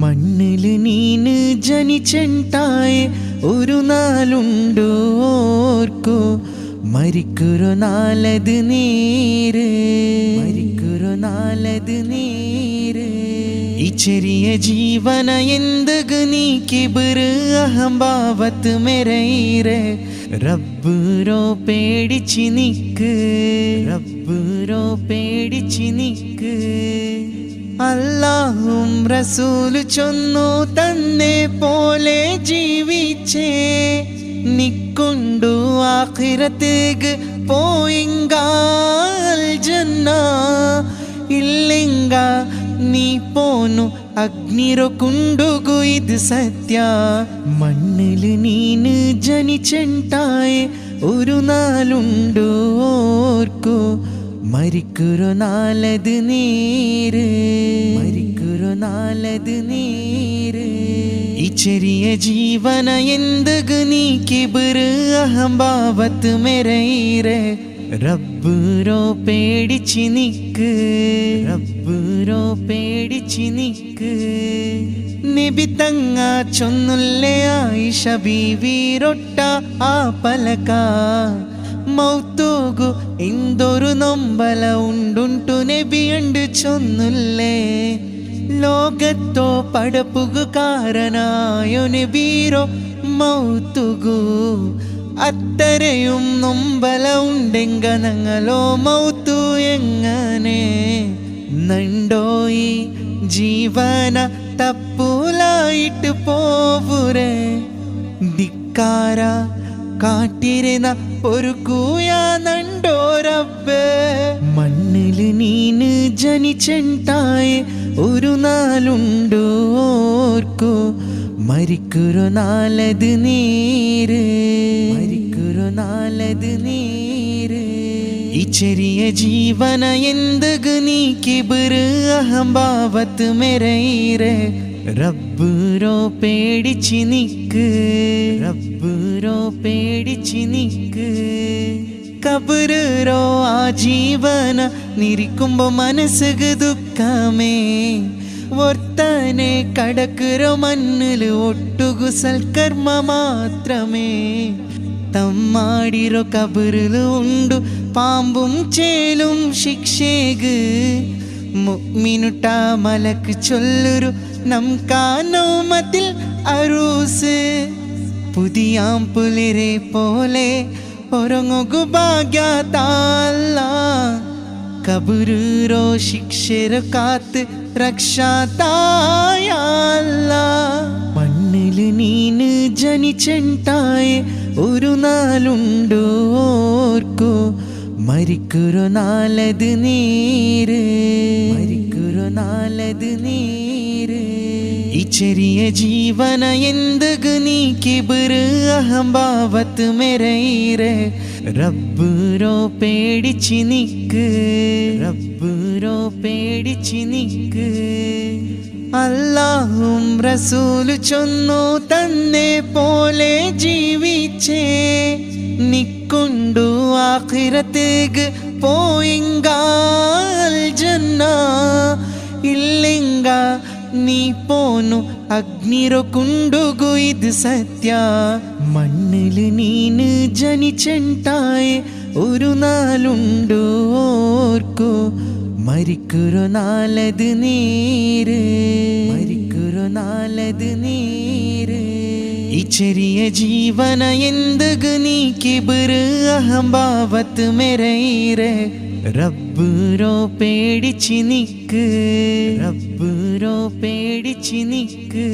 മണ്ണില് നീന് ജനിച്ചെണ്ടായേ ഒരു നാളുണ്ടു ഓർക്കു മരിക്കൊരു നാളത് നേര് മരിക്കൊരു നാളത് നേര് ഈ ചെറിയ ജീവന എന്തുക നീ കിബിറ് അഹംഭാവത്ത് മെരയിരെ റബ്ബുരോ പേടിച്ച് നിക്ക് റബ്ബുരോ പേടിച്ച് നിക്ക് അല്ലാഹും റസൂല് ചൊന്നു തന്നെ പോലെ ജീവിച്ചേ നിക്കൊണ്ടു ആഖിറത്തേക്ക് പോയിങ്കാൽ ജന്ന ഇല്ലെങ്ക നീ പോന്നു അഗ്നിരോ കുണ്ടുകു ഇത് സത്യ മണ്ണില് നീന് ജനിച്ചെണ്ടായേ ഒരു നാളുണ്ടു ഓർക്കു മരിക്കൊരു നാളത് നേര് മരിക്കൊരു നാളത് നേര് ഈ ചെറിയ ജീവന എന്തുക നീ കിബിറ് അഹംഭാവത്ത് മെരയിരെ റബ്ബുരോ പേടിച്ച് നിക്ക് റബ്ബുരോ പേടിച്ച് നിക്ക് നബി തങ്ങ ചൊന്നുല്ലേ ആയിഷ ബീവി റൊട്ട ആ പലക മൗത്തൂഗു എന്തൊരു നൊമ്പല ഉണ്ടുಂಟು നബിയണ്ട് ചൊന്നുല്ലേ ലോകത്തോ പടപ്പുകു കാരനായോ നബീരോ മൗത്തുകു അത്തരയും നൊമ്പല ഉണ്ടെങ്ക ഞങ്ങളോ മൗത്തു എങ്ങനെ നണ്ടോയി ജീവന തപ്പൂലായിട്ട് പോവുരേ ധിക്കാര കാട്ടിരുന്ന ഒരു കൂയാ നണ്ടോ റബ്ബേ മണ്ണില് നീന് ജനിച്ചെണ്ടായേ ഒരു നാളുണ്ടു ഓർക്കു മരിക്കൊരു നാളത് നേര് മരിക്കൊരു നാളത് നേര് ഈ ചെറിയ ജീവന എന്തുക നീ കിബിറ് അഹംഭാവത്ത് മെരയിരെ റബ്ബുരോ പേടിച്ച് നിക്ക് റബ്ബുരോ പേടിച്ച് നിക്ക് കബറോ ആ ജീവന നിരിക്കുമ്പോ മനസ്സുക ദുഃഖമേ വർത്തനെ കടക്കുറോ മണ്ണില് ഒട്ടുകു സൽക്കർമ്മ മാത്രമേ തമ്മാടിരോ കബറില് ഉണ്ടു പാമ്പും ചേലും ശിക്ഷേക് മുഅ്മിനുട്ട മലക്ക് ചൊല്ലൊരു നംകാനോമത്തിൽ അറൂസ് പുതിയാം പുലിരെ പോലെ ഒരങ്ങുകു ഭാഗ്യതാല്ല കബുരോ ശിക്ഷര കാത്ത് രക്ഷാതായല്ല മണ്ണില് നീന് ജനിച്ചെണ്ടായേ ഒരു നാളുണ്ടു ഓർക്കു മരിക്കൊരു നാളത് നേര് മരിക്കൊരു നാളത് നേര് ഈ ചെറിയ ജീവന എന്തുക നീ കിബിറ് അഹംഭാവത്ത് മെരയിരെ റബ്ബുരോ പേടിച്ച് നിക്ക് റബ്ബുരോ പേടിച്ച് നിക്ക് അല്ലാഹും റസൂല് ചൊന്നു തന്നെ പോലെ ജീവിച്ചേ നിക്കൊണ്ടു ആഖിറത്തേക്ക് പോയിങ്കാൽ ജന്ന ഇല്ലെങ്ക നീ പോന്നു അഗ്നിരോ കുണ്ടുകു ഇത് സത്യ മണ്ണില് നീന് ജനിച്ചെണ്ടായേ ഒരു നാളുണ്ടു ഓർക്കു മരിക്കൊരു നാളത് നേര് മരിക്കൊരു നാളത് നേര് ഈ ചെറിയ ജീവന എന്തുക നീ കിബിറ് അഹംഭാവത്ത് മെരയിരെ റബ്ബുരോ പേടിച്ച് നിക്ക് റബ്ബുരോ പേടിച്ച് നിക്ക്